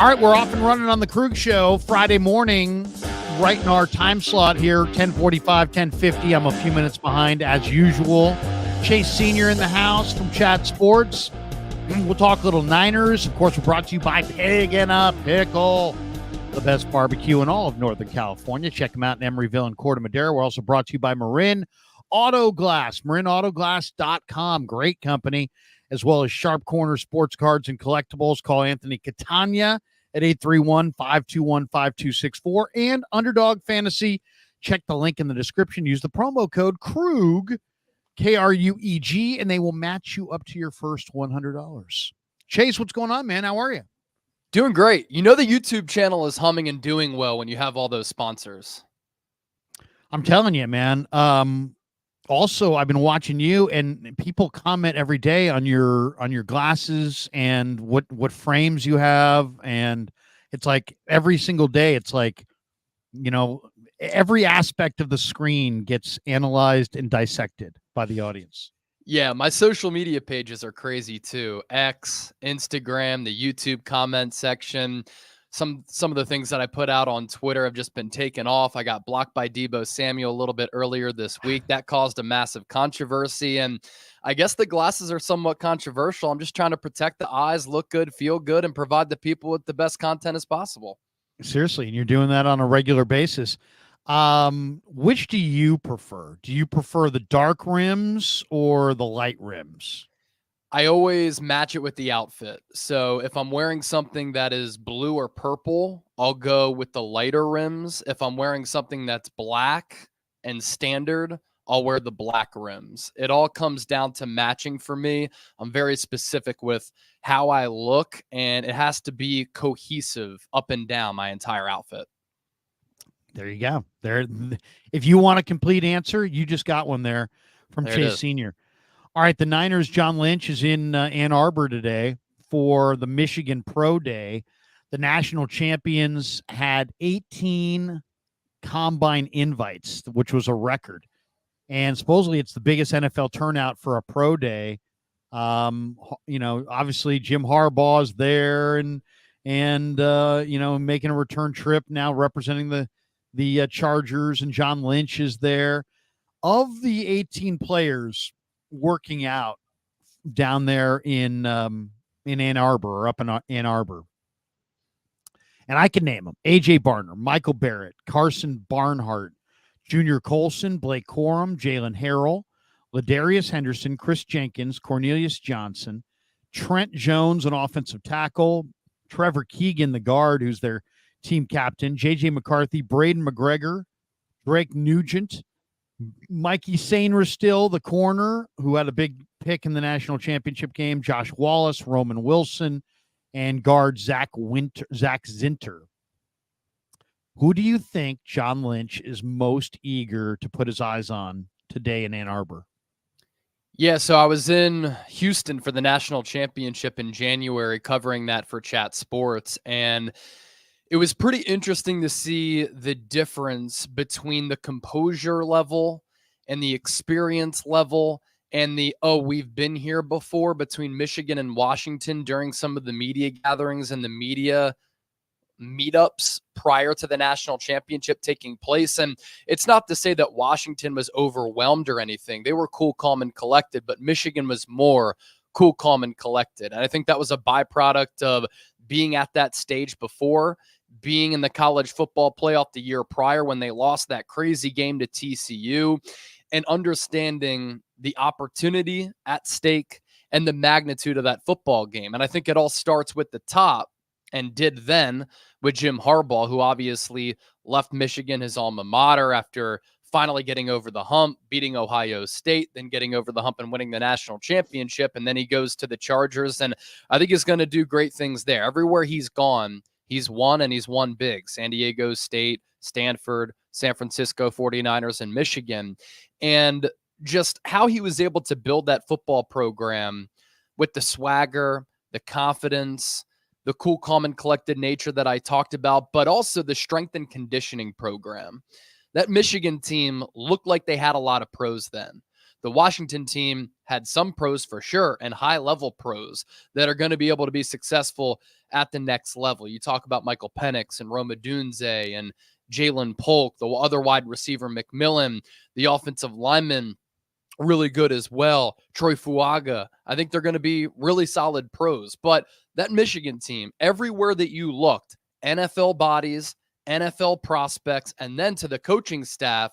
All right, we're off and running on the Krueger Show Friday morning, right in our time slot here, 10:45, 10:50. I'm a few minutes behind as usual. Chase Sr. in the house from Chat Sports. We'll talk little Niners. Of course, we're brought to you by Pig and a Pickle, the best barbecue in all of Northern California. Check them out in Emeryville and Corte Madera. We're also brought to you by Marin Auto Glass, marinautoglass.com. Great company, as well as Sharp Corner Sports Cards and Collectibles. Call Anthony Catania at 831-521-5264. And Underdog Fantasy, check the link in the description. Use the promo code KRUEG, KRUEG, and they will match you up to your first $100. Chase, what's going on, man? How are you? Doing great. You know the YouTube channel is humming and doing well when you have all those sponsors. I'm telling you, man. Also, I've been watching you, and people comment every day on your glasses and what frames you have, and it's like every single day, it's like, you know, every aspect of the screen gets analyzed and dissected by the audience. Yeah, my social media pages are crazy too. X, Instagram, the YouTube comment section. Some of the things that I put out on Twitter have just been taken off. I got blocked by Debo Samuel a little bit earlier this week. That caused a massive controversy. And I guess the glasses are somewhat controversial. I'm just trying to protect the eyes, look good, feel good, and provide the people with the best content as possible. Seriously, and you're doing that on a regular basis. Which do you prefer? Do you prefer the dark rims or the light rims? I always match it with the outfit. So if I'm wearing something that is blue or purple, I'll go with the lighter rims. If I'm wearing something that's black and standard, I'll wear the black rims. It all comes down to matching for me. I'm very specific with how I look, and it has to be cohesive up and down my entire outfit. There you go. There, if you want a complete answer, you just got one there from Chase Sr. All right, the Niners, John Lynch is in Ann Arbor today for the Michigan Pro Day. The national champions had 18 combine invites, which was a record. And supposedly it's the biggest NFL turnout for a pro day. You know, obviously Jim Harbaugh's there and you know, making a return trip now representing the Chargers, and John Lynch is there. Of the 18 players working out down there in Ann Arbor, or up in Ann Arbor, and I can name them: AJ Barner, Michael Barrett, Carson Barnhart, Junior Colson, Blake Corum, Jalen Harrell, Ladarius Henderson, Chris Jenkins, Cornelius Johnson, Trent Jones, an offensive tackle, Trevor Keegan, the guard, who's their team captain, JJ McCarthy, Braden McGregor, Drake Nugent, Mikey Sainer still, the corner, who had a big pick in the national championship game, Josh Wallace, Roman Wilson, and guard Zach Zinter. Who do you think John Lynch is most eager to put his eyes on today in Ann Arbor? Yeah, so I was in Houston for the national championship in January, covering that for Chat Sports, and it was pretty interesting to see the difference between the composure level and the experience level and the, oh, we've been here before, between Michigan and Washington during some of the media gatherings and the media meetups prior to the national championship taking place. And it's not to say that Washington was overwhelmed or anything. They were cool, calm, and collected, but Michigan was more cool, calm, and collected. And I think that was a byproduct of being at that stage before, being in the college football playoff the year prior when they lost that crazy game to TCU, and understanding the opportunity at stake and the magnitude of that football game. And I think it all starts with the top, and did then with Jim Harbaugh, who obviously left Michigan, his alma mater, after finally getting over the hump, beating Ohio State, then getting over the hump and winning the national championship. And then he goes to the Chargers, and I think he's going to do great things there. Everywhere he's gone, he's won, and he's won big. San Diego State, Stanford, San Francisco 49ers, and Michigan. And just how he was able to build that football program with the swagger, the confidence, the cool, calm, and collected nature that I talked about, but also the strength and conditioning program. That Michigan team looked like they had a lot of pros then. The Washington team had some pros for sure, and high-level pros that are going to be able to be successful at the next level. You talk about Michael Penix and Roma Dunze and Jalen Polk, the other wide receiver McMillan, the offensive lineman, really good as well. Troy Fuaga. I think they're going to be really solid pros. But that Michigan team, everywhere that you looked, NFL bodies, NFL prospects, and then to the coaching staff,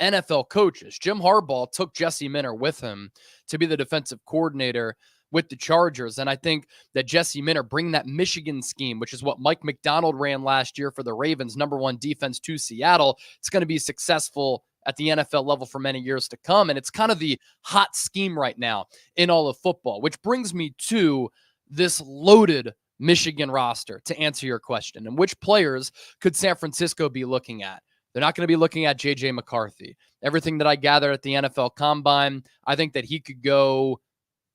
NFL coaches. Jim Harbaugh took Jesse Minter with him to be the defensive coordinator with the Chargers. And I think that Jesse Minter bringing that Michigan scheme, which is what Mike McDonald ran last year for the Ravens, #1 defense, to Seattle, it's going to be successful at the NFL level for many years to come. And it's kind of the hot scheme right now in all of football, which brings me to this loaded Michigan roster to answer your question. And which players could San Francisco be looking at? They're not going to be looking at J.J. McCarthy. Everything that I gathered at the NFL Combine, I think that he could go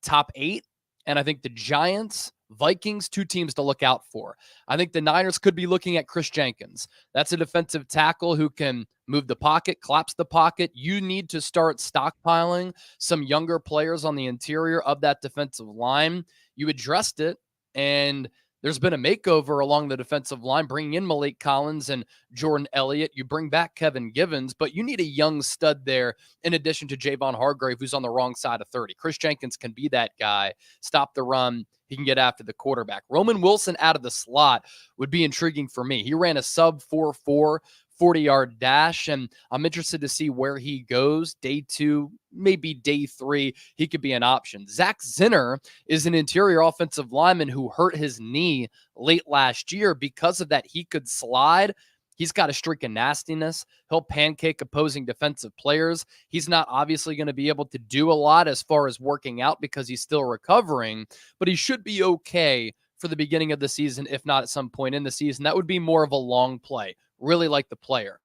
top 8. And I think the Giants, Vikings, 2 teams to look out for. I think the Niners could be looking at Chris Jenkins. That's a defensive tackle who can move the pocket, collapse the pocket. You need to start stockpiling some younger players on the interior of that defensive line. You addressed it, and there's been a makeover along the defensive line, bringing in Malik Collins and Jordan Elliott. You bring back Kevin Givens, but you need a young stud there in addition to Javon Hargrave, who's on the wrong side of 30. Chris Jenkins can be that guy, stop the run. He can get after the quarterback. Roman Wilson out of the slot would be intriguing for me. He ran a sub 4.4 40-yard dash, and I'm interested to see where he goes. Day 2, maybe day 3, he could be an option. Zach Zinner is an interior offensive lineman who hurt his knee late last year. Because of that, he could slide. He's got a streak of nastiness. He'll pancake opposing defensive players. He's not obviously going to be able to do a lot as far as working out because he's still recovering, but he should be okay for the beginning of the season, if not at some point in the season. That would be more of a long play. Really like the player.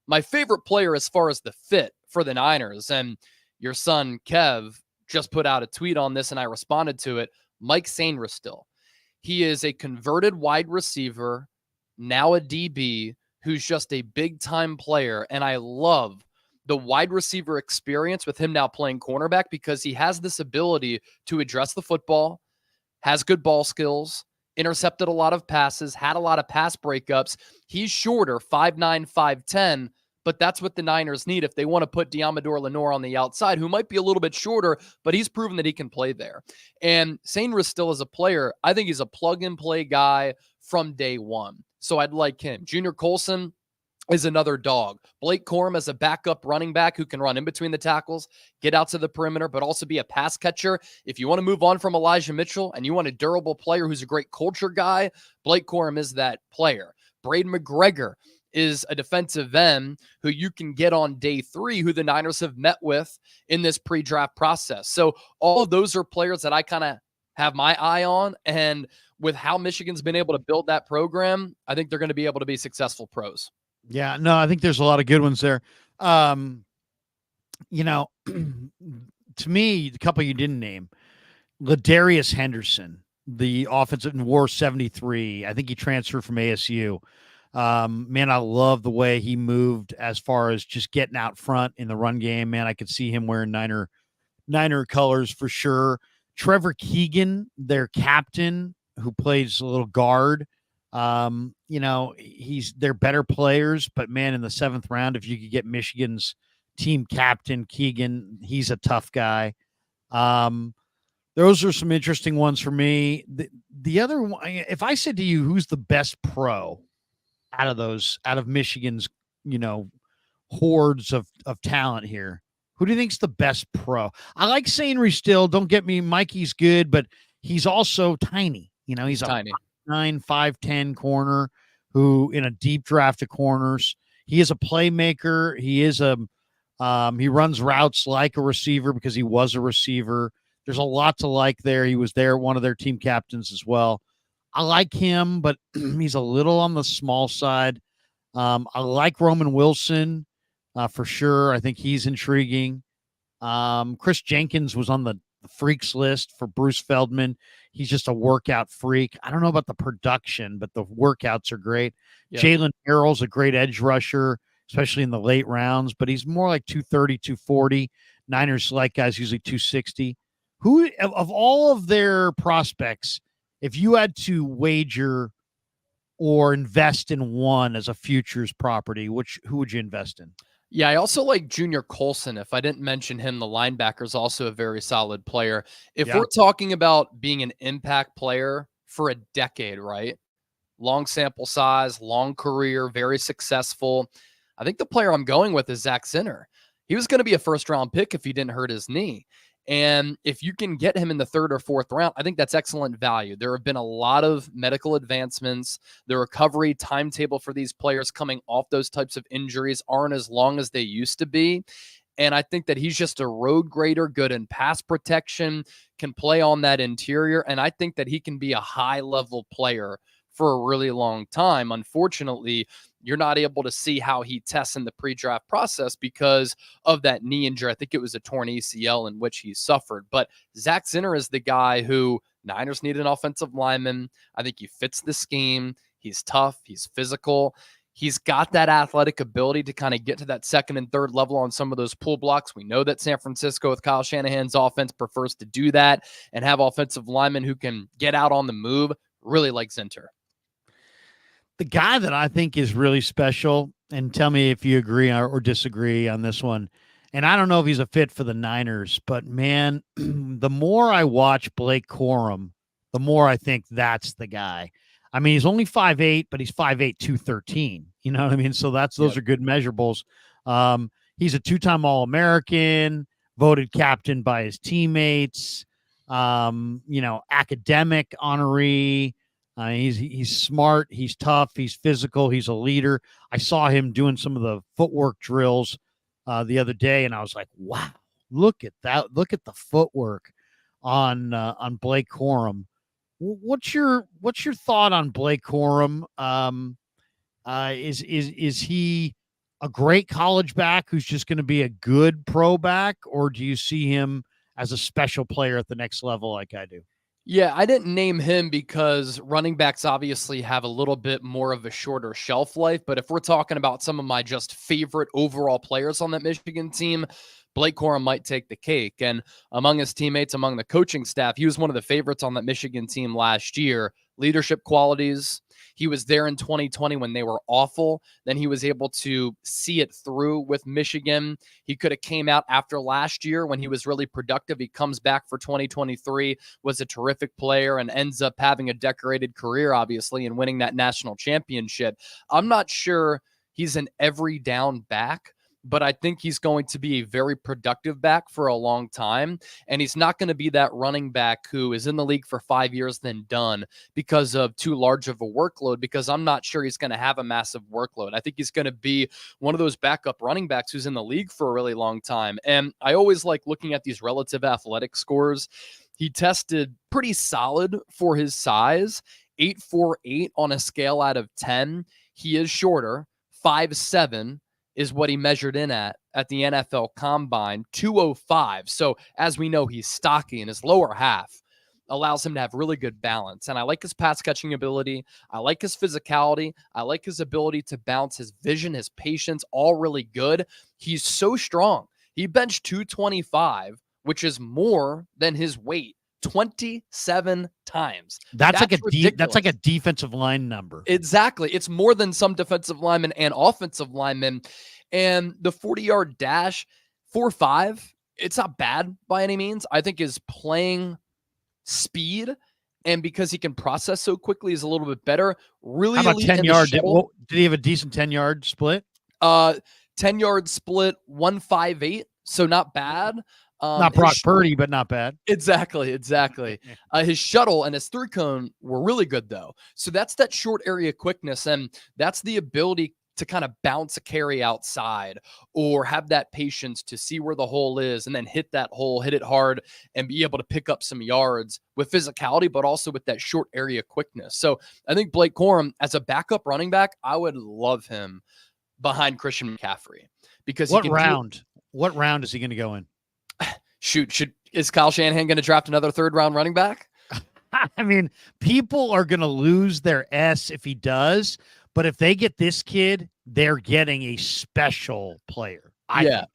My favorite player as far as the fit for the Niners, and your son Kev just put out a tweet on this and I responded to it, Mike Sainristil. He is a converted wide receiver, now a DB, who's just a big-time player, and I love the wide receiver experience with him now playing cornerback because he has this ability to address the football, has good ball skills, intercepted a lot of passes, had a lot of pass breakups. He's shorter, 5'9", 5'10", but that's what the Niners need if they want to put Diamador Lenore on the outside, who might be a little bit shorter, but he's proven that he can play there. And Sainristil is a player, I think he's a plug-and-play guy from day one. So I'd like him. Junior Colson is another dog. Blake Corum as a backup running back who can run in between the tackles, get out to the perimeter, but also be a pass catcher. If you want to move on from Elijah Mitchell and you want a durable player who's a great culture guy, Blake Corum is that player. Braden McGregor is a defensive end who you can get on day 3, who the Niners have met with in this pre-draft process. So all of those are players that I kind of have my eye on. And with how Michigan's been able to build that program, I think they're going to be able to be successful pros. Yeah, no, I think there's a lot of good ones there. You know, to me, the couple you didn't name, Ladarius Henderson, the offensive in War 73. I think he transferred from ASU. Man, I love the way he moved as far as just getting out front in the run game. Man, I could see him wearing Niner colors for sure. Trevor Keegan, their captain, who plays a little guard. You know, they're better players, but man, in the 7th round, if you could get Michigan's team captain Keegan, he's a tough guy. Those are some interesting ones for me. The other one, if I said to you, who's the best pro out of Michigan's, you know, hordes of talent here, who do you think's the best pro? I like Sainristil. Don't get me, Mikey's good, but he's also tiny. You know, he's tiny. 5'9", 5'10" corner who in a deep draft of corners. He is a playmaker. He is he runs routes like a receiver because he was a receiver. There's a lot to like there. He was one of their team captains as well. I like him, but he's a little on the small side. I like Roman Wilson for sure. I think he's intriguing. Chris Jenkins was on the freaks list for Bruce Feldman. He's just a workout freak. I don't know about the production, but the workouts are great. Yeah. Jalen Harrell's a great edge rusher, especially in the late rounds, but he's more like 230, 240. Niners select guys usually 260. Who of all of their prospects, if you had to wager or invest in one as a futures property, who would you invest in? Yeah, I also like Junior Colson. If I didn't mention him, the linebacker is also a very solid player. If we're talking about being an impact player for a decade, right? Long sample size, long career, very successful. I think the player I'm going with is Zach Zinner. He was going to be a first-round pick if he didn't hurt his knee. And if you can get him in the third or fourth round, I think that's excellent value. There have been a lot of medical advancements. The recovery timetable for these players coming off those types of injuries aren't as long as they used to be. And I think that he's just a road grader, good in pass protection, can play on that interior. And I think that he can be a high-level player for a really long time. Unfortunately, you're not able to see how he tests in the pre-draft process because of that knee injury. I think it was a torn ACL in which he suffered. But Zach Zinner is the guy who Niners need an offensive lineman. I think he fits the scheme. He's tough. He's physical. He's got that athletic ability to kind of get to that second and third level on some of those pull blocks. We know that San Francisco with Kyle Shanahan's offense prefers to do that and have offensive linemen who can get out on the move. Really like Zinter. The guy that I think is really special, and tell me if you agree or disagree on this one, and I don't know if he's a fit for the Niners, but man, the more I watch Blake Corum, the more I think that's the guy. I mean, he's only 5'8", but he's 5'8", 213. You know what I mean? So those are good measurables. He's a two-time All-American, voted captain by his teammates, academic honoree. He's smart, he's tough, he's physical, he's a leader. I saw him doing some of the footwork drills the other day, and I was like, wow, look at that. Look at the footwork on Blake Corum. What's your thought on Blake Corum? Is he a great college back who's just going to be a good pro back, or do you see him as a special player at the next level like I do? Yeah, I didn't name him because running backs obviously have a little bit more of a shorter shelf life. But if we're talking about some of my just favorite overall players on that Michigan team, Blake Corum might take the cake. And among his teammates, among the coaching staff, he was one of the favorites on that Michigan team last year. Leadership qualities. He was there in 2020 when they were awful. Then he was able to see it through with Michigan. He could have came out after last year when he was really productive. He comes back for 2023, was a terrific player, and ends up having a decorated career, obviously, and winning that national championship. I'm not sure he's an every down back, but I think he's going to be a very productive back for a long time. And he's not going to be that running back who is in the league for 5 years, then done because of too large of a workload, because I'm not sure he's going to have a massive workload. I think he's going to be one of those backup running backs who's in the league for a really long time. And I always like looking at these relative athletic scores. He tested pretty solid for his size, 8.48 on a scale out of 10. He is shorter, 5'7", is what he measured in at the NFL Combine, 205. So as we know, he's stocky, and his lower half allows him to have really good balance. And I like his pass catching ability. I like his physicality. I like his ability to bounce, his vision, his patience, all really good. He's so strong. He benched 225, which is more than his weight. 27 times. That's like a defensive line number. Exactly. It's more than some defensive linemen and offensive linemen. And the 40-yard dash, 4.5, it's not bad by any means. I think his playing speed, and because he can process so quickly, is a little bit better. Really, how about 10-yard? Did he have a decent 10-yard split? 10-yard split, 158. So not bad. Not Brock Purdy, but not bad. Exactly. His shuttle and his three cone were really good, though. So that's that short area quickness, and that's the ability to kind of bounce a carry outside or have that patience to see where the hole is and then hit that hole, hit it hard, and be able to pick up some yards with physicality, but also with that short area quickness. So I think Blake Corum, as a backup running back, I would love him behind Christian McCaffrey. Because what round is he going to go in? Is Kyle Shanahan going to draft another third-round running back? I mean, people are going to lose their S if he does, but if they get this kid, they're getting a special player. I think.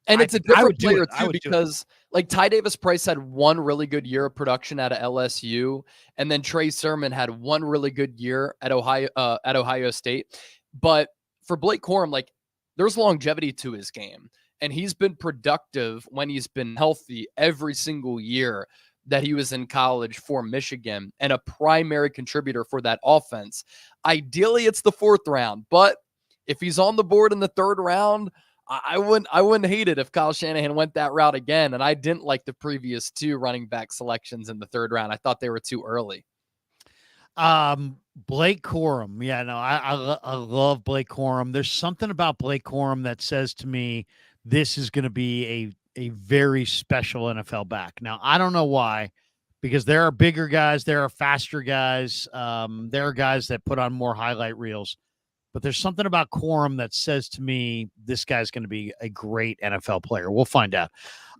And it's a different player too, because like Ty Davis Price had one really good year of production out of LSU, and then Trey Sermon had one really good year at Ohio State. But for Blake Corum, like there's longevity to his game, and he's been productive when he's been healthy every single year that he was in college for Michigan, and a primary contributor for that offense. Ideally, it's the 4th round, but if he's on the board in the 3rd round, I wouldn't hate it if Kyle Shanahan went that route again. And I didn't like the previous 2 running back selections in the 3rd round. I thought they were too early. Blake Corum. Yeah, no, I love Blake Corum. There's something about Blake Corum that says to me, this is going to be a very special NFL back. Now, I don't know why, because there are bigger guys, there are faster guys, there are guys that put on more highlight reels. But there's something about Corum that says to me, this guy's going to be a great NFL player. We'll find out.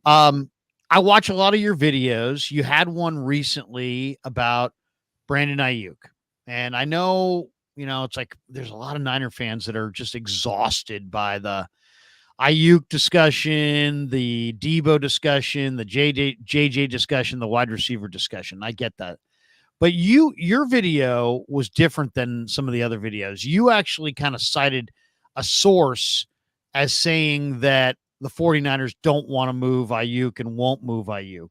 I watch a lot of your videos. You had one recently about Brandon Aiyuk. And I know, it's like there's a lot of Niner fans that are just exhausted by the Aiyuk discussion, the Debo discussion, the JJ discussion, the wide receiver discussion. I get that. But your video was different than some of the other videos. You actually kind of cited a source as saying that the 49ers don't want to move Aiyuk and won't move Aiyuk.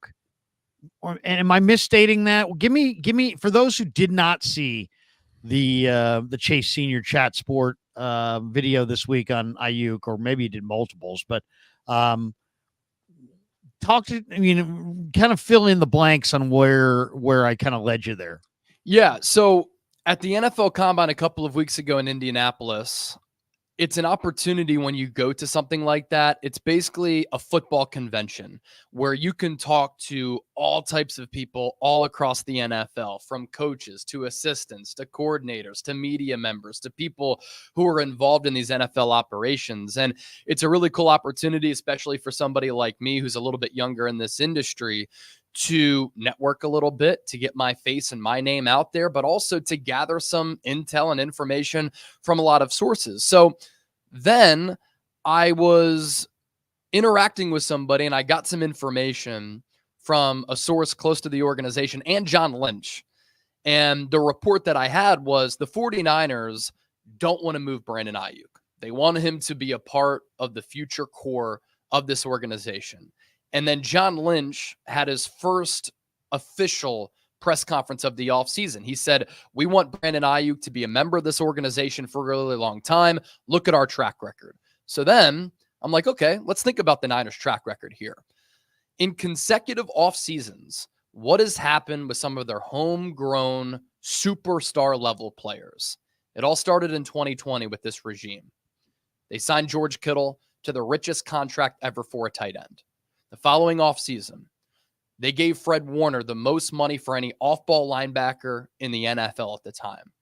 And am I misstating that? Give me for those who did not see the Chase Senior Chat Sport video this week on Aiyuk, or maybe you did multiples, but kind of fill in the blanks on where I kind of led you there. Yeah. So at the NFL Combine a couple of weeks ago in Indianapolis, it's an opportunity when you go to something like that. It's basically a football convention where you can talk to all types of people all across the NFL, from coaches to assistants to coordinators to media members to people who are involved in these NFL operations. And it's a really cool opportunity, especially for somebody like me who's a little bit younger in this industry, to network a little bit, to get my face and my name out there, but also to gather some intel and information from a lot of sources. So then I was interacting with somebody and I got some information from a source close to the organization and John Lynch. And the report that I had was the 49ers don't want to move Brandon Aiyuk. They want him to be a part of the future core of this organization. And then John Lynch had his first official press conference of the offseason. He said, we want Brandon Aiyuk to be a member of this organization for a really long time. Look at our track record. So then I'm like, okay, let's think about the Niners' track record here. In consecutive off seasons, what has happened with some of their homegrown superstar level players? It all started in 2020 with this regime. They signed George Kittle to the richest contract ever for a tight end. The following offseason, they gave Fred Warner the most money for any off-ball linebacker in the NFL at the time.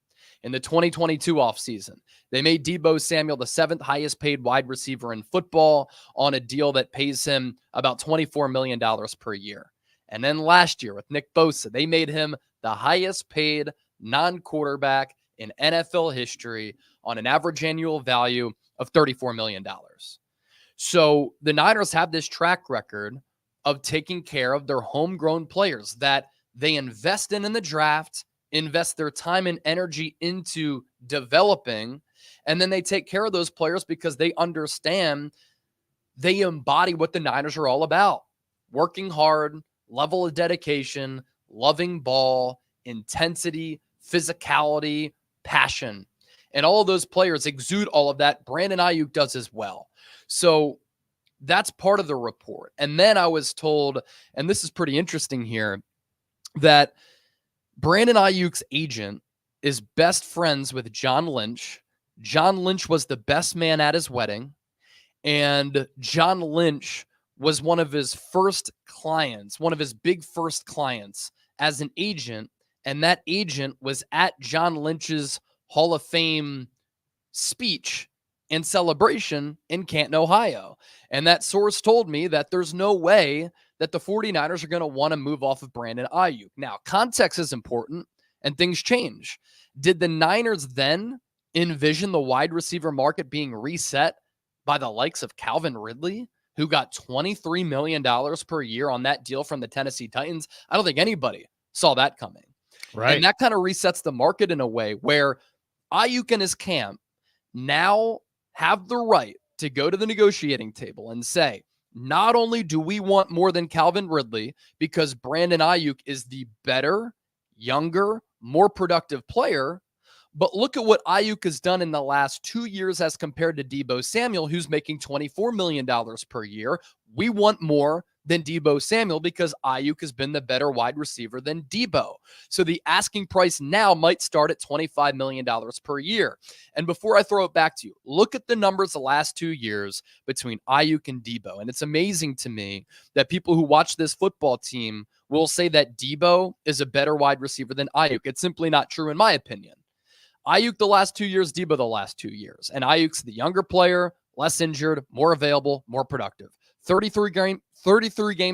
In the 2022 offseason, they made Debo Samuel the 7th highest paid wide receiver in football on a deal that pays him about $24 million per year. And then last year with Nick Bosa, they made him the highest paid non-quarterback in NFL history on an average annual value of $34 million. So the Niners have this track record of taking care of their homegrown players that they invest in the draft, invest their time and energy into developing, and then they take care of those players because they understand they embody what the Niners are all about. Working hard, level of dedication, loving ball, intensity, physicality, passion. And all of those players exude all of that. Brandon Aiyuk does as well. So that's part of the report. And then I was told, and this is pretty interesting here, that Brandon Aiyuk's agent is best friends with John Lynch. John Lynch was the best man at his wedding. And John Lynch was one of his first clients, one of his big first clients as an agent. And that agent was at John Lynch's Hall of Fame speech and celebration in Canton, Ohio. And that source told me that there's no way that the 49ers are going to want to move off of Brandon Aiyuk. Now, context is important and things change. Did the Niners then envision the wide receiver market being reset by the likes of Calvin Ridley, who got $23 million per year on that deal from the Tennessee Titans. I don't think anybody saw that coming. Right. And that kind of resets the market in a way where Aiyuk and his camp now have the right to go to the negotiating table and say, not only do we want more than Calvin Ridley because Brandon Aiyuk is the better, younger, more productive player, but look at what Aiyuk has done in the last 2 years as compared to Debo Samuel, who's making $24 million per year. We want more than Debo Samuel because Aiyuk has been the better wide receiver than Debo. So the asking price now might start at $25 million per year. And before I throw it back to you, look at the numbers the last 2 years between Aiyuk and Debo. And it's amazing to me that people who watch this football team will say that Debo is a better wide receiver than Aiyuk. It's simply not true in my opinion. Aiyuk the last 2 years, Debo the last 2 years. And Aiyuk's the younger player, less injured, more available, more productive. 33 games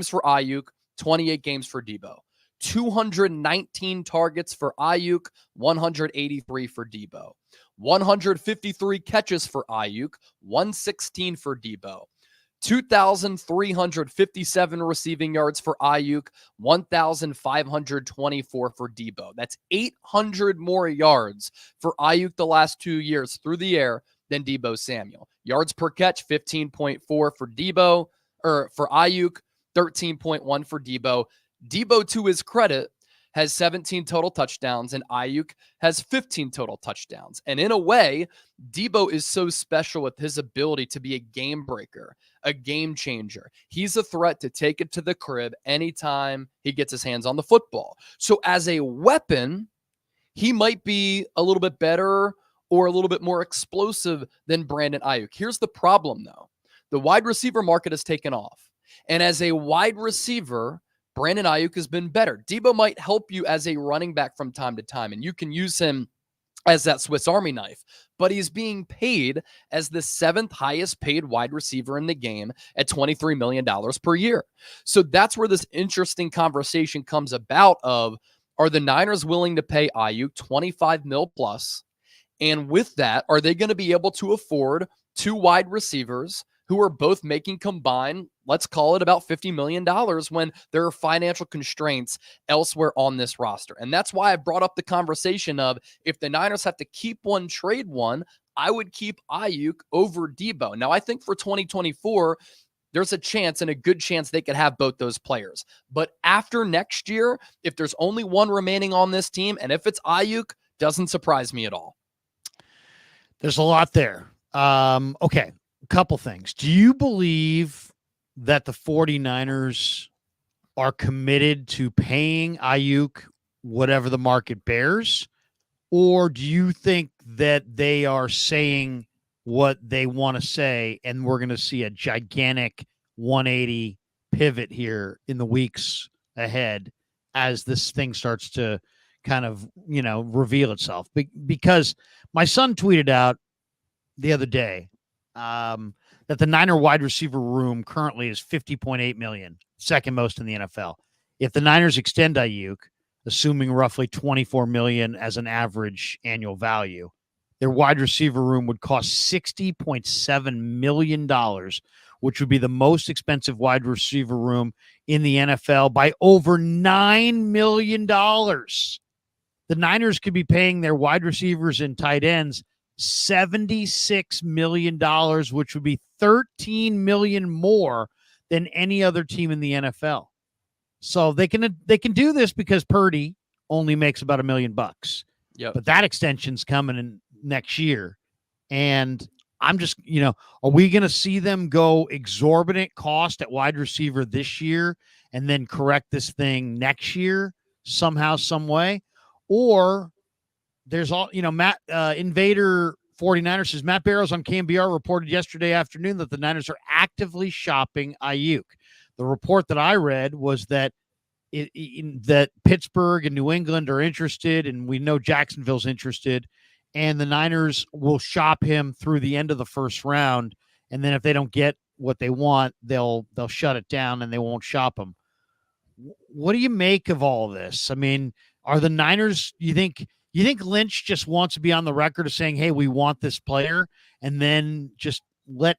for Aiyuk, 28 games for Debo. 219 targets for Aiyuk, 183 for Debo. 153 catches for Aiyuk, 116 for Debo. 2,357 receiving yards for Aiyuk, 1,524 for Debo. That's 800 more yards for Aiyuk the last 2 years through the air than Debo Samuel. Yards per catch, 15.4 for Debo, or for Aiyuk, 13.1 for Debo. Debo, to his credit, has 17 total touchdowns, and Aiyuk has 15 total touchdowns. And in a way, Debo is so special with his ability to be a game breaker, a game changer. He's a threat to take it to the crib anytime he gets his hands on the football. So as a weapon, he might be a little bit better or a little bit more explosive than Brandon Aiyuk. Here's the problem, though. The wide receiver market has taken off. And as a wide receiver, Brandon Aiyuk has been better. Debo might help you as a running back from time to time, and you can use him as that Swiss Army knife, but he's being paid as the 7th highest paid wide receiver in the game at $23 million per year. So that's where this interesting conversation comes about of, are the Niners willing to pay Aiyuk $25 million plus? And with that, are they going to be able to afford 2 wide receivers who are both making combined, let's call it about $50 million when there are financial constraints elsewhere on this roster? And that's why I brought up the conversation of, if the Niners have to keep one, trade one, I would keep Aiyuk over Debo. Now, I think for 2024, there's a chance and a good chance they could have both those players. But after next year, if there's only one remaining on this team, and if it's Aiyuk, doesn't surprise me at all. There's a lot there. Okay. Couple things. Do you believe that the 49ers are committed to paying Aiyuk whatever the market bears? Or do you think that they are saying what they want to say and we're going to see a gigantic 180 pivot here in the weeks ahead as this thing starts to kind of, reveal itself? Because my son tweeted out the other day that the Niner wide receiver room currently is $50.8 million, second most in the NFL. If the Niners extend Aiyuk, assuming roughly $24 million as an average annual value, their wide receiver room would cost $60.7 million, which would be the most expensive wide receiver room in the NFL by over $9 million. The Niners could be paying their wide receivers and tight ends $76 million, which would be $13 million more than any other team in the NFL. So they can do this because Purdy only makes about $1 million. Yep. But that extension's coming in next year. And I'm just, are we going to see them go exorbitant cost at wide receiver this year and then correct this thing next year somehow, some way? Or there's all, Matt Invader 49ers says Matt Barrows on KMBR reported yesterday afternoon that the Niners are actively shopping Aiyuk. The report that I read was that that Pittsburgh and New England are interested, and we know Jacksonville's interested, and the Niners will shop him through the end of the first round. And then if they don't get what they want, they'll shut it down and they won't shop him. What do you make of all this? I mean, are the Niners, you think Lynch just wants to be on the record of saying, hey, we want this player, and then just let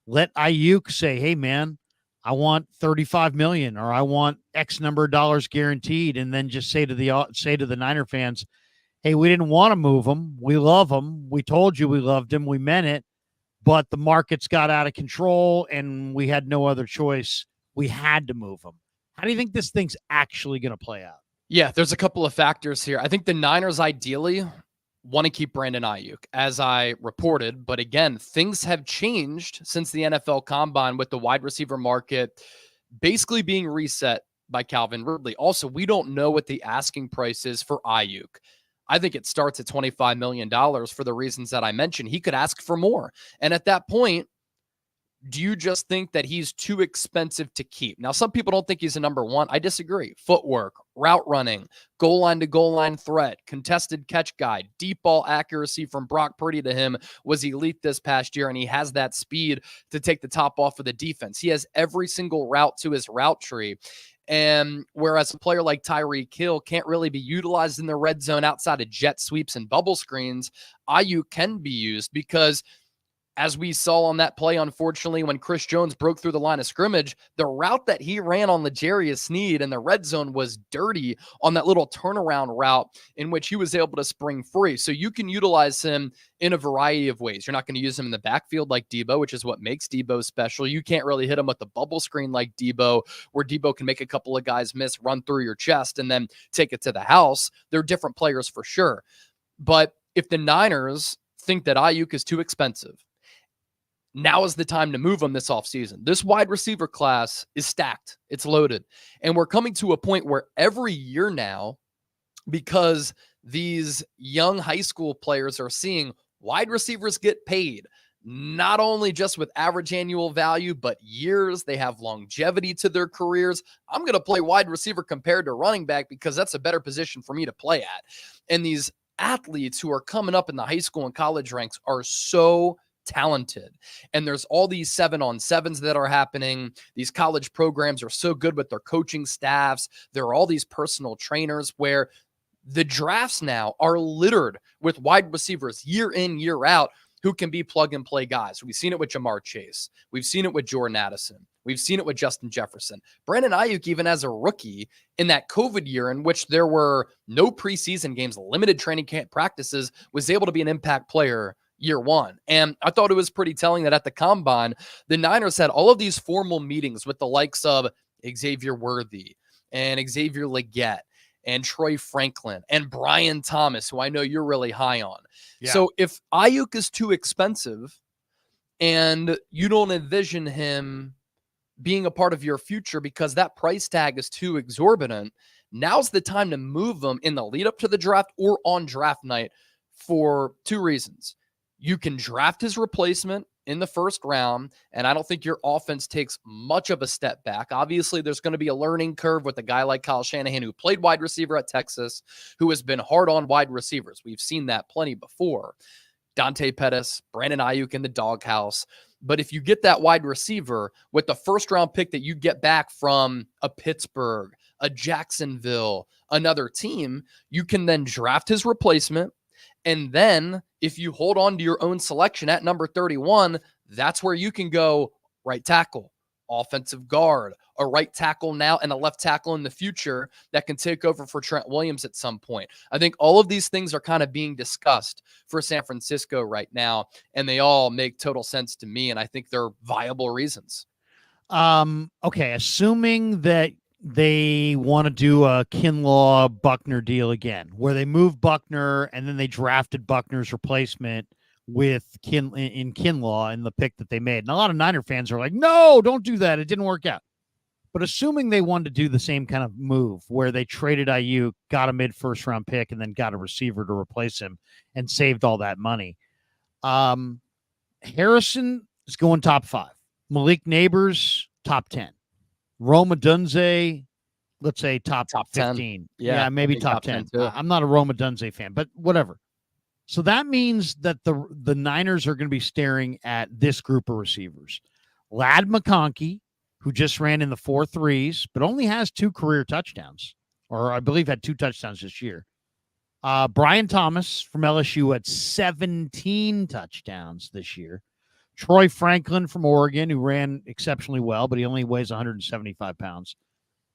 Let Aiyuk say, hey, man, I want 35 million or I want X number of dollars guaranteed. And then just say to the Niner fans, hey, we didn't want to move him. We love him. We told you we loved him. We meant it. But the markets got out of control and we had no other choice. We had to move him. How do you think this thing's actually going to play out? Yeah, there's a couple of factors here. I think the Niners ideally want to keep Brandon Aiyuk, as I reported. But again, things have changed since the NFL Combine with the wide receiver market basically being reset by Calvin Ridley. Also, we don't know what the asking price is for Aiyuk. I think it starts at $25 million for the reasons that I mentioned. He could ask for more. And at that point, do you just think that he's too expensive to keep? Now, some people don't think he's a number one. I disagree. Footwork, route running, goal line to goal line threat, contested catch guide, deep ball accuracy from Brock Purdy to him was elite this past year, and he has that speed to take the top off of the defense. He has every single route to his route tree. And whereas a player like Tyreek Hill can't really be utilized in the red zone outside of jet sweeps and bubble screens, Aiyuk can be used because as we saw on that play, unfortunately, when Chris Jones broke through the line of scrimmage, the route that he ran on L'Jarius Sneed in the red zone was dirty on that little turnaround route in which he was able to spring free. So you can utilize him in a variety of ways. You're not going to use him in the backfield like Debo, which is what makes Debo special. You can't really hit him with the bubble screen like Debo, where Debo can make a couple of guys miss, run through your chest, and then take it to the house. They're different players for sure. But if the Niners think that Aiyuk is too expensive, now is the time to move him this offseason. This wide receiver class is stacked. It's loaded. And we're coming to a point where every year now, because these young high school players are seeing wide receivers get paid, not only just with average annual value, but years. They have longevity to their careers. I'm going to play wide receiver compared to running back because that's a better position for me to play at. And these athletes who are coming up in the high school and college ranks are so talented. And there's all these 7-on-7s that are happening. These college programs are so good with their coaching staffs. There are all these personal trainers where the drafts now are littered with wide receivers year in, year out who can be plug and play guys. We've seen it with Jamar Chase. We've seen it with Jordan Addison. We've seen it with Justin Jefferson. Brandon Aiyuk, even as a rookie in that COVID year in which there were no preseason games, limited training camp practices, was able to be an impact player year one. And I thought it was pretty telling that at the Combine, the Niners had all of these formal meetings with the likes of Xavier Worthy and Xavier Legette and Troy Franklin and Brian Thomas, who I know you're really high on. Yeah. So if Aiyuk is too expensive and you don't envision him being a part of your future because that price tag is too exorbitant, now's the time to move him in the lead up to the draft or on draft night for two reasons. You can draft his replacement in the first round, and I don't think your offense takes much of a step back. Obviously, there's going to be a learning curve with a guy like Kyle Shanahan, who played wide receiver at Texas, who has been hard on wide receivers. We've seen that plenty before. Dante Pettis, Brandon Aiyuk in the doghouse. But if you get that wide receiver with the first-round pick that you get back from a Pittsburgh, a Jacksonville, another team, you can then draft his replacement. And then if you hold on to your own selection at number 31, that's where you can go right tackle, offensive guard, a right tackle now, and a left tackle in the future that can take over for Trent Williams at some point. I think all of these things are kind of being discussed for San Francisco right now, and they all make total sense to me, and I think they're viable reasons. Okay, assuming that they want to do a Kinlaw-Buckner deal again, where they moved Buckner and then they drafted Buckner's replacement with Kinlaw in the pick that they made. And a lot of Niner fans are like, no, don't do that. It didn't work out. But assuming they wanted to do the same kind of move where they traded Aiyuk, got a mid-first round pick, and then got a receiver to replace him and saved all that money. Harrison is going top 5. Malik Neighbors, top 10. Roma Dunze, let's say top 15. 10. Yeah, maybe top 10. I'm not a Roma Dunze fan, but whatever. So that means that the Niners are going to be staring at this group of receivers. Ladd McConkey, who just ran in the 4.3s, but only has 2 career touchdowns, or I believe had 2 touchdowns this year. Brian Thomas from LSU had 17 touchdowns this year. Troy Franklin from Oregon, who ran exceptionally well, but he only weighs 175 pounds.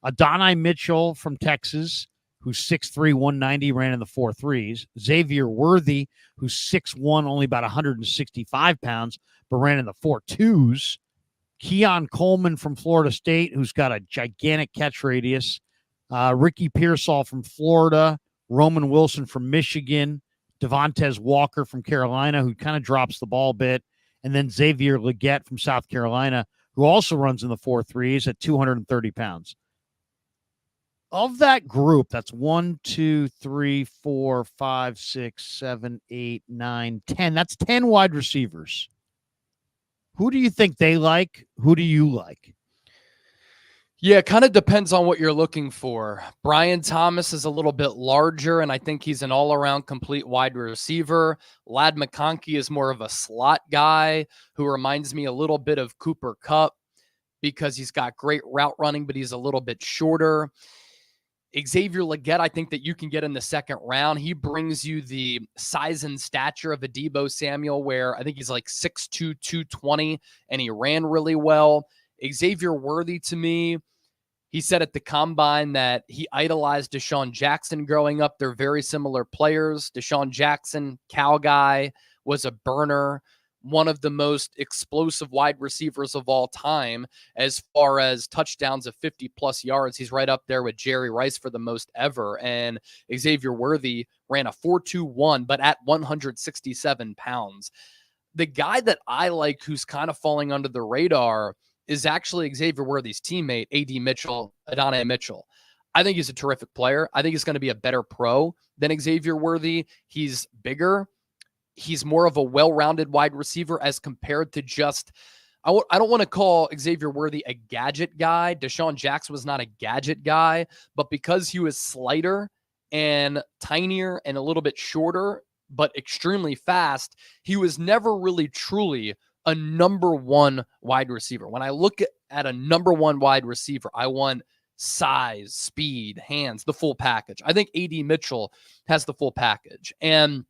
Adonai Mitchell from Texas, who's 6'3", 190, ran in the 4.3s. Xavier Worthy, who's 6'1", only about 165 pounds, but ran in the 4.2s. Keon Coleman from Florida State, who's got a gigantic catch radius. Ricky Pearsall from Florida. Roman Wilson from Michigan. Devontae Walker from Carolina, who kind of drops the ball a bit. And then Xavier Legette from South Carolina, who also runs in the 4.3s at 230 pounds. Of that group, that's 1, 2, 3, 4, 5, 6, 7, 8, 9, 10. That's 10 wide receivers. Who do you think they like? Who do you like? Yeah, it kind of depends on what you're looking for. Brian Thomas is a little bit larger, and I think he's an all-around complete wide receiver. Ladd McConkey is more of a slot guy who reminds me a little bit of Cooper Kupp because he's got great route running, but he's a little bit shorter. Xavier Legette, I think that you can get in the second round. He brings you the size and stature of a Debo Samuel, where I think he's like 6'2", 220, and he ran really well. Xavier Worthy, to me, he said at the combine that he idolized Deshaun Jackson growing up. They're very similar players. Deshaun Jackson, cow guy, was a burner, one of the most explosive wide receivers of all time. As far as touchdowns of 50-plus yards, he's right up there with Jerry Rice for the most ever. And Xavier Worthy ran a 4.21, but at 167 pounds. The guy that I like who's kind of falling under the radar is actually Xavier Worthy's teammate, A.D. Mitchell, Adonai Mitchell. I think he's a terrific player. I think he's going to be a better pro than Xavier Worthy. He's bigger. He's more of a well-rounded wide receiver as compared to just, I don't want to call Xavier Worthy a gadget guy. Deshaun Jackson was not a gadget guy, but because he was slighter and tinier and a little bit shorter, but extremely fast, he was never really truly a number one wide receiver. When I look at a number one wide receiver, I want size, speed, hands, the full package. I think A.D. Mitchell has the full package. And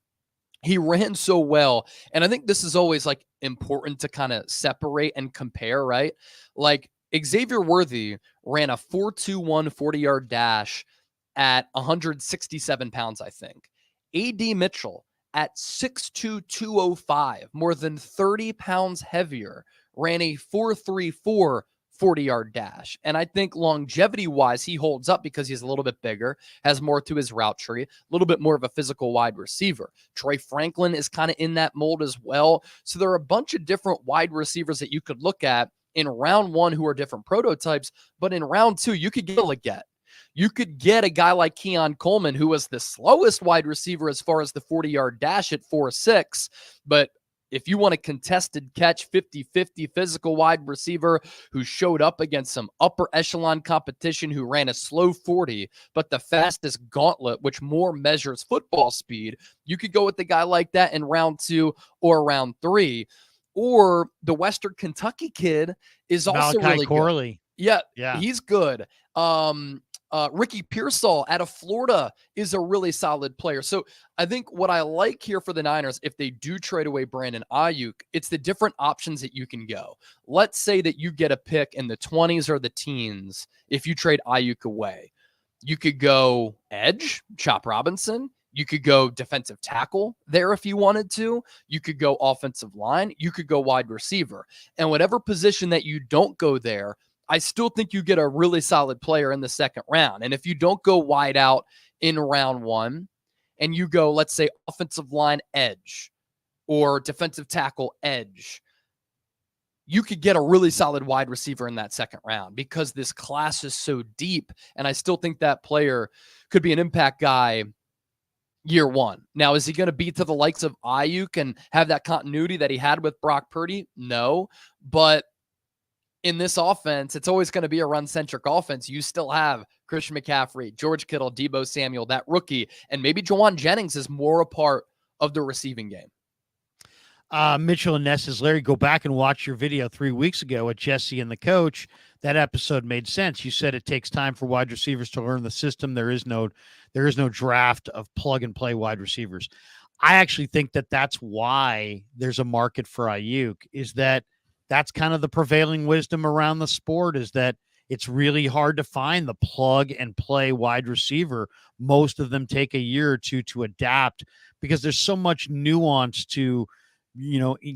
he ran so well. And I think this is always like important to kind of separate and compare, right? Like Xavier Worthy ran a 4.21 40-yard dash at 167 pounds, I think. A.D. Mitchell at 6'2", 205, more than 30 pounds heavier, ran a 4.34 40-yard dash. And I think longevity-wise, he holds up because he's a little bit bigger, has more to his route tree, a little bit more of a physical wide receiver. Troy Franklin is kind of in that mold as well. So there are a bunch of different wide receivers that you could look at in round one who are different prototypes, but in round two, you could get a Legette. You could get a guy like Keon Coleman, who was the slowest wide receiver as far as the 40-yard dash at 4.6, but if you want a contested catch, 50-50 physical wide receiver who showed up against some upper echelon competition who ran a slow 40, but the fastest gauntlet, which more measures football speed, you could go with the guy like that in round two or round three. Or the Western Kentucky kid is also Malachi really Corley. good. Yeah, he's good. Ricky Pearsall out of Florida is a really solid player. So I think what I like here for the Niners, if they do trade away Brandon Aiyuk, it's the different options that you can go. Let's say that you get a pick in the 20s or the teens. If you trade Aiyuk away, you could go edge, Chop Robinson. You could go defensive tackle there if you wanted to. You could go offensive line. You could go wide receiver. And whatever position that you don't go there, I still think you get a really solid player in the second round. And if you don't go wide out in round one and you go, let's say, offensive line edge or defensive tackle edge, you could get a really solid wide receiver in that second round because this class is so deep. And I still think that player could be an impact guy year one. Now, is he going to be to the likes of Aiyuk and have that continuity that he had with Brock Purdy? No, but in this offense, it's always going to be a run-centric offense. You still have Christian McCaffrey, George Kittle, Debo Samuel, that rookie, and maybe Jawan Jennings is more a part of the receiving game. Mitchell and Ness's Larry, go back and watch your video 3 weeks ago with Jesse and the coach. That episode made sense. You said it takes time for wide receivers to learn the system. There is no draft of plug and play wide receivers. I actually think that that's why there's a market for Aiyuk, is that that's kind of the prevailing wisdom around the sport, is that it's really hard to find the plug and play wide receiver. Most of them take a year or two to adapt because there's so much nuance to,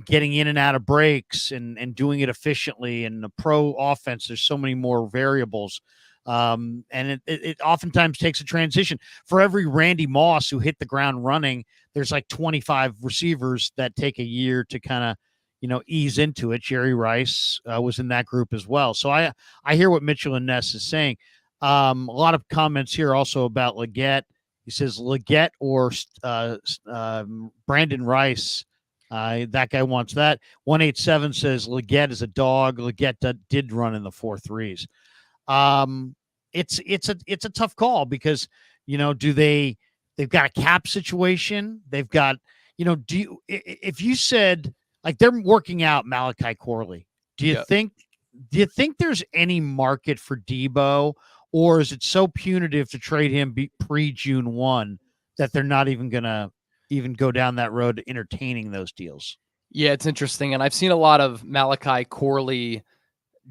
getting in and out of breaks and doing it efficiently. And the pro offense, there's so many more variables. And it oftentimes takes a transition. For every Randy Moss who hit the ground running, there's like 25 receivers that take a year to kind of, ease into it. Jerry Rice was in that group as well. So I hear what Mitchell and Ness is saying. A lot of comments here also about Leggett. He says Leggett or Brandon Rice. That guy wants that. 187 says Leggett is a dog. Leggett did run in the 4.3s. It's a tough call because, they've got a cap situation. They've got, if you said, like, they're working out Malachi Corley, do you think there's any market for Debo, or is it so punitive to trade him pre-June 1 that they're not even going to even go down that road entertaining those deals? Yeah, it's interesting. And I've seen a lot of Malachi Corley,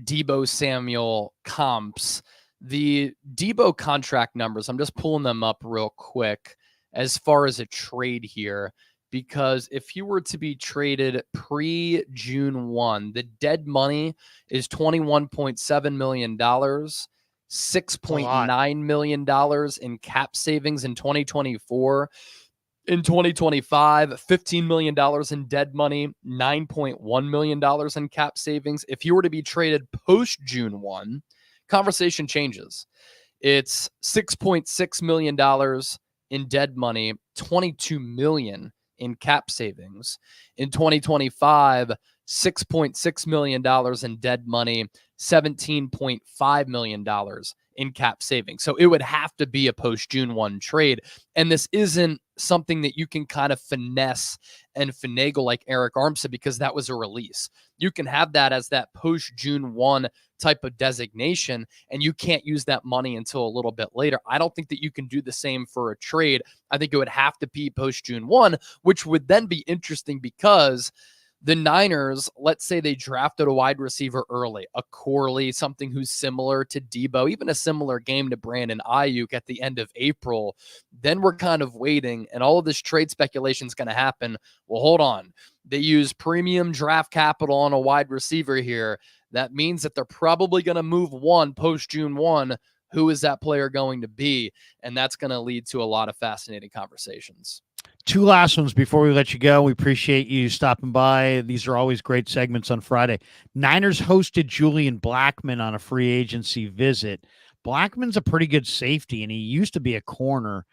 Debo Samuel comps. The Debo contract numbers, I'm just pulling them up real quick as far as a trade here, because if he were to be traded pre-June 1, the dead money is $21.7 million, $6.9 million in cap savings in 2024. In 2025, $15 million in dead money, $9.1 million in cap savings. If he were to be traded post-June 1, conversation changes. It's $6.6 million in dead money, $22 million in cap savings. In 2025, $6.6 million in dead money, $17.5 million in cap savings. So it would have to be a post-June 1 trade. And this isn't something that you can kind of finesse and finagle like Eric Armstead, because that was a release. You can have that as that post-June 1 type of designation, and you can't use that money until a little bit later. I don't think that you can do the same for a trade. I think it would have to be post-June 1, which would then be interesting because the Niners, let's say they drafted a wide receiver early, a Corley, something who's similar to Debo, even a similar game to Brandon Aiyuk at the end of April. Then we're kind of waiting, and all of this trade speculation is going to happen. Well, hold on. They use premium draft capital on a wide receiver here. That means that they're probably going to move one post-June 1. Who is that player going to be? And that's going to lead to a lot of fascinating conversations. Two last ones before we let you go. We appreciate you stopping by. These are always great segments on Friday. Niners hosted Julian Blackmon on a free agency visit. Blackman's a pretty good safety, and he used to be a corner.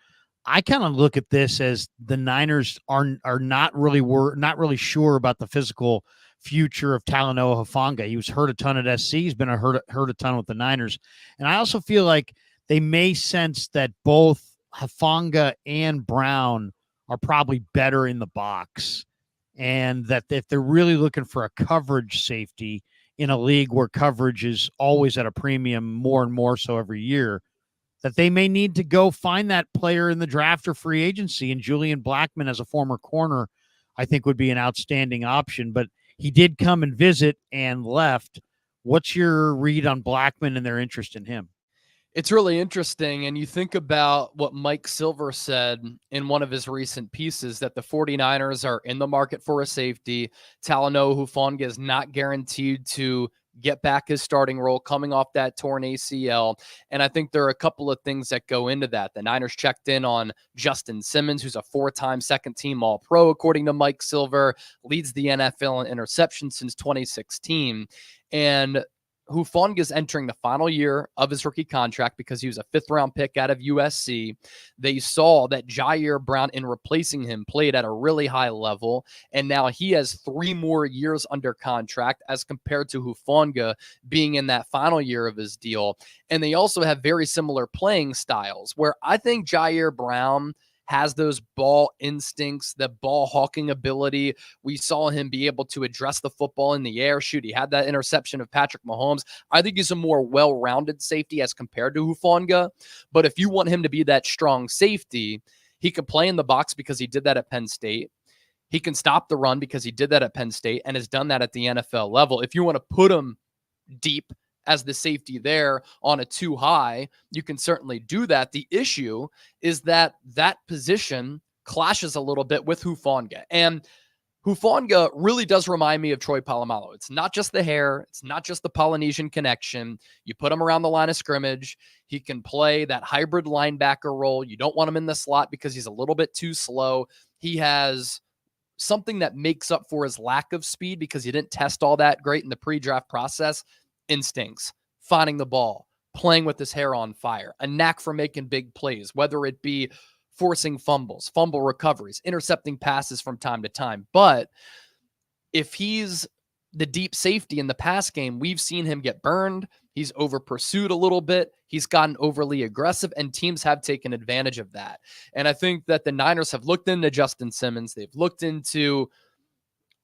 I kind of look at this as the Niners are not really sure about the physical future of Talanoa Hufanga. He was hurt a ton at SC. He's been hurt a ton with the Niners. And I also feel like they may sense that both Hufanga and Brown are probably better in the box, and that if they're really looking for a coverage safety in a league where coverage is always at a premium, more and more so every year, that they may need to go find that player in the draft or free agency. And Julian Blackmon, as a former corner, I think would be an outstanding option. But he did come and visit and left. What's your read on Blackmon and their interest in him? It's really interesting. And you think about what Mike Silver said in one of his recent pieces, that the 49ers are in the market for a safety. Talanoa Hufanga is not guaranteed to get back his starting role coming off that torn ACL. And I think there are a couple of things that go into that. The Niners checked in on Justin Simmons, who's a 4-time second-team All-Pro, according to Mike Silver, leads the NFL in interceptions since 2016. And Hufanga is entering the final year of his rookie contract because he was a 5th-round pick out of USC. They saw that Jair Brown, in replacing him, played at a really high level, and now he has 3 more years under contract as compared to Hufanga being in that final year of his deal. And they also have very similar playing styles, where I think Jair Brown has those ball instincts, the ball hawking ability. We saw him be able to address the football in the air. Shoot, he had that interception of Patrick Mahomes. I think he's a more well-rounded safety as compared to Hufanga. But if you want him to be that strong safety, He could play in the box because he did that at Penn State. He can stop the run because he did that at Penn State and has done that at the NFL level. If you want to put him deep as the safety there on a 2 high, you can certainly do that. The issue is that that position clashes a little bit with Hufanga. And Hufanga really does remind me of Troy Polamalu. It's not just the hair. It's not just the Polynesian connection. You put him around the line of scrimmage. He can play that hybrid linebacker role. You don't want him in the slot because he's a little bit too slow. He has something that makes up for his lack of speed because he didn't test all that great in the pre-draft process. Instincts, finding the ball, playing with his hair on fire, a knack for making big plays, whether it be forcing fumbles, fumble recoveries, intercepting passes from time to time. But if he's the deep safety in the pass game, we've seen him get burned. He's over pursued a little bit. He's gotten overly aggressive, and teams have taken advantage of that. And I think that the Niners have looked into Justin Simmons. They've looked into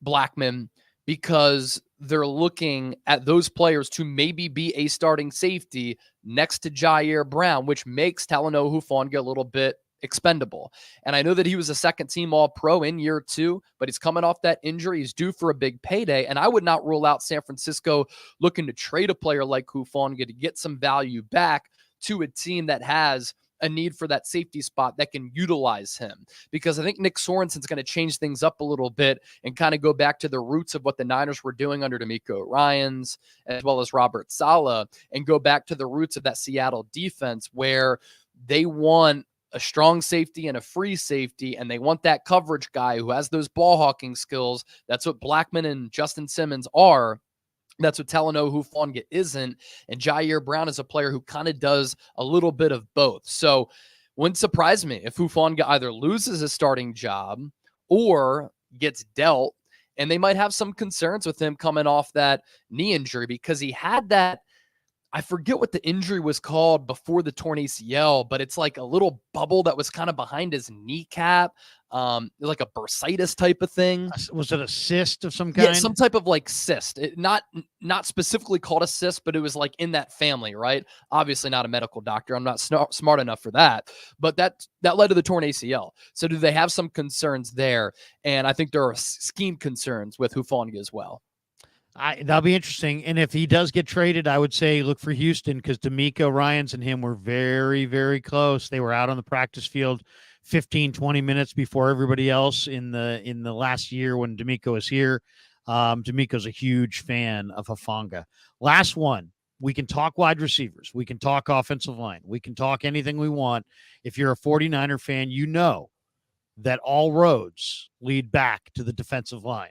Blackman because they're looking at those players to maybe be a starting safety next to Jair Brown, which makes Talanoa Hufanga a little bit expendable. And I know that he was a second-team All-Pro in year 2, but he's coming off that injury. He's due for a big payday, and I would not rule out San Francisco looking to trade a player like Hufanga to get some value back to a team that has a need for that safety spot that can utilize him. Because I think Nick Sorensen's going to change things up a little bit and kind of go back to the roots of what the Niners were doing under D'Amico Ryans as well as Robert Saleh, and go back to the roots of that Seattle defense where they want a strong safety and a free safety, and they want that coverage guy who has those ball hawking skills. That's what Blackman and Justin Simmons are. That's what Talanoa Hufanga isn't. And Jair Brown is a player who kind of does a little bit of both. So wouldn't surprise me if Hufanga either loses his starting job or gets dealt. And they might have some concerns with him coming off that knee injury because he had that, I forget what the injury was called before the torn ACL, but it's like a little bubble that was kind of behind his kneecap, like a bursitis type of thing. Was it a cyst of some kind? Yeah, some type of like cyst. Not specifically called a cyst, but it was like in that family, right? Obviously not a medical doctor. I'm not smart enough for that. But that led to the torn ACL. So do they have some concerns there? And I think there are scheme concerns with Hufanga as well. That'll be interesting. And if he does get traded, I would say look for Houston because D'Amico Ryans and him were very, very close. They were out on the practice field 15, 20 minutes before everybody else in the last year when D'Amico was here. D'Amico's a huge fan of Hufanga. Last one. We can talk wide receivers. We can talk offensive line. We can talk anything we want. If you're a 49er fan, you know that all roads lead back to the defensive line,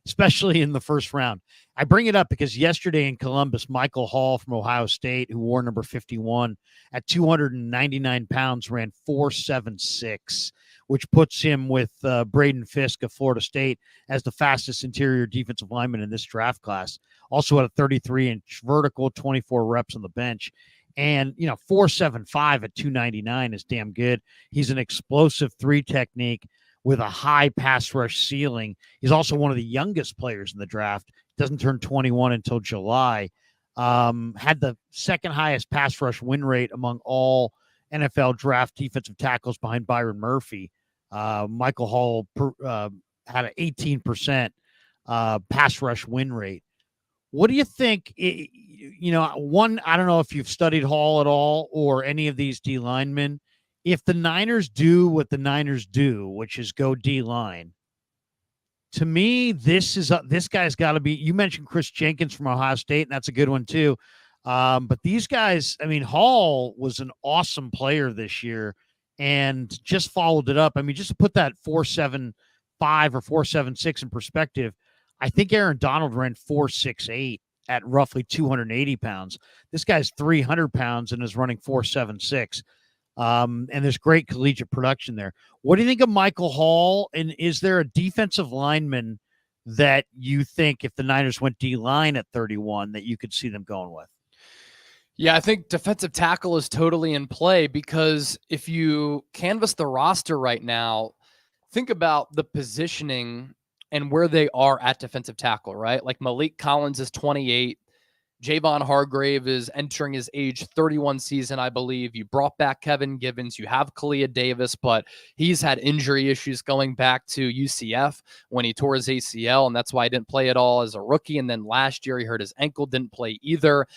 especially in the first round. I bring it up because yesterday in Columbus, Michael Hall from Ohio State, who wore number 51 at 299 pounds, ran 4.76, which puts him with Braden Fisk of Florida State as the fastest interior defensive lineman in this draft class. Also had a 33-inch vertical, 24 reps on the bench. And, 4.75 at 299 is damn good. He's an explosive 3 technique with a high pass rush ceiling. He's also one of the youngest players in the draft. Doesn't turn 21 until July. Had the second highest pass rush win rate among all NFL draft defensive tackles behind Byron Murphy. Michael Hall had an 18% pass rush win rate. What do you think? One, I don't know if you've studied Hall at all or any of these D linemen. If the Niners do what the Niners do, which is go D-line, to me, this guy's got to be – you mentioned Chris Jenkins from Ohio State, and that's a good one too. But these guys – Hall was an awesome player this year and just followed it up. Just to put that 4.75 or 4.76 in perspective, I think Aaron Donald ran 4.68 at roughly 280 pounds. This guy's 300 pounds and is running 4.76. And there's great collegiate production there. What do you think of Michael Hall? And is there a defensive lineman that you think if the Niners went D-line at 31 that you could see them going with? Yeah, I think defensive tackle is totally in play because if you canvass the roster right now, think about the positioning and where they are at defensive tackle, right? Like Malik Collins is 28. Javon Hargrave is entering his age 31 season, I believe. You brought back Kevin Givens. You have Kalia Davis, but he's had injury issues going back to UCF when he tore his ACL, and that's why he didn't play at all as a rookie. And then last year he hurt his ankle, didn't play either.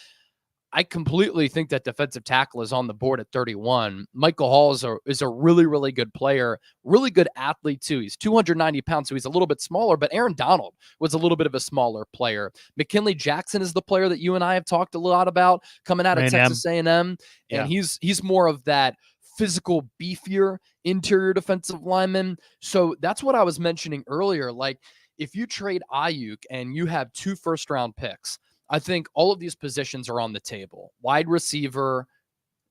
I completely think that defensive tackle is on the board at 31. Michael Hall is a really, really good player, really good athlete too. He's 290 pounds, so he's a little bit smaller, but Aaron Donald was a little bit of a smaller player. McKinley Jackson is the player that you and I have talked a lot about coming out of Texas A&M, and he's more of that physical, beefier interior defensive lineman. So that's what I was mentioning earlier. Like, if you trade Aiyuk and you have 2 first-round picks, I think all of these positions are on the table. Wide receiver,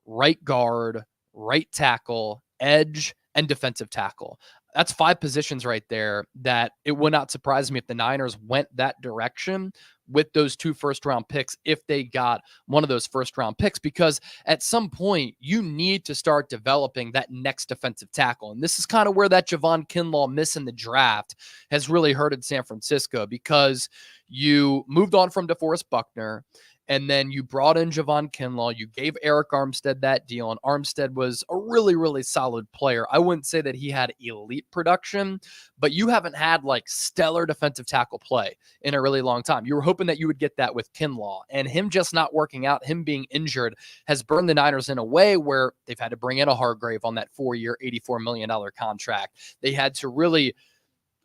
right guard, right tackle, edge, and defensive tackle. That's 5 positions right there that it would not surprise me if the Niners went that direction with those 2 first-round picks if they got one of those first-round picks, because at some point you need to start developing that next defensive tackle. And this is kind of where that Javon Kinlaw miss in the draft has really hurted San Francisco, because you moved on from DeForest Buckner, and then you brought in Javon Kinlaw. You gave Eric Armstead that deal, and Armstead was a really, really solid player. I wouldn't say that he had elite production, but you haven't had like stellar defensive tackle play in a really long time. You were hoping that you would get that with Kinlaw, and him just not working out, him being injured, has burned the Niners in a way where they've had to bring in a Hargrave on that 4-year, $84 million contract. They had to really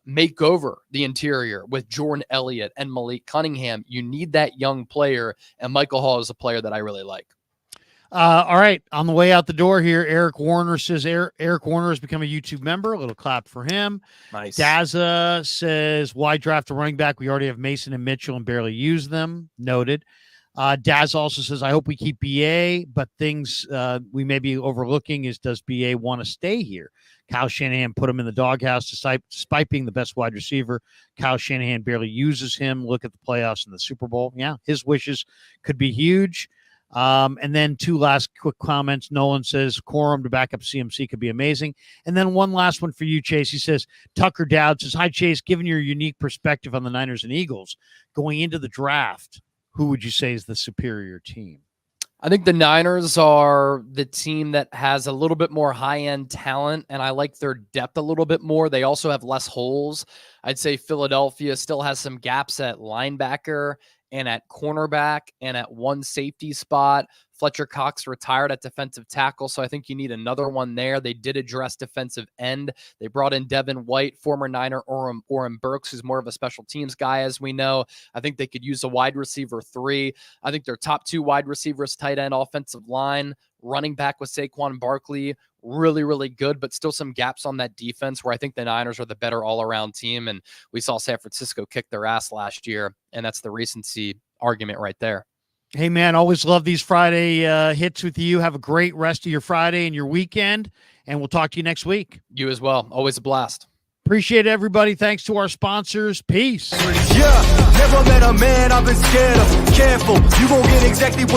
make over the interior with Jordan Elliott and Malik Cunningham. You need that young player, and Michael Hall is a player that I really like. All right, on the way out the door here, Eric Warner says Eric Warner has become a YouTube member. A little clap for him. Nice. Daza says, why draft a running back? We already have Mason and Mitchell and barely use them. Noted. Daz also says, I hope we keep BA, but things we may be overlooking is, does BA want to stay here? Kyle Shanahan put him in the doghouse despite being the best wide receiver. Kyle Shanahan barely uses him. Look at the playoffs and the Super Bowl. Yeah, his wishes could be huge. And then 2 last quick comments. Nolan says Corum to back up CMC could be amazing. And then one last one for you, Chase. He says, Tucker Dowd says, hi, Chase. Given your unique perspective on the Niners and Eagles going into the draft, who would you say is the superior team? I think the Niners are the team that has a little bit more high-end talent, and I like their depth a little bit more. They also have less holes. I'd say Philadelphia still has some gaps at linebacker and at cornerback and at one safety spot. Fletcher Cox retired at defensive tackle, so I think you need another one there. They did address defensive end. They brought in Devin White, former Niner Oren Burks, who's more of a special teams guy, as we know. I think they could use a wide receiver 3. I think their top 2 wide receivers, tight end, offensive line, running back with Saquon Barkley, really, really good, but still some gaps on that defense where I think the Niners are the better all-around team, and we saw San Francisco kick their ass last year, and that's the recency argument right there. Hey, man, always love these Friday hits with you. Have a great rest of your Friday and your weekend, and we'll talk to you next week. You as well. Always a blast. Appreciate it, everybody. Thanks to our sponsors. Peace. Yeah, never met a man I've been scared of. Careful, you won't get exactly what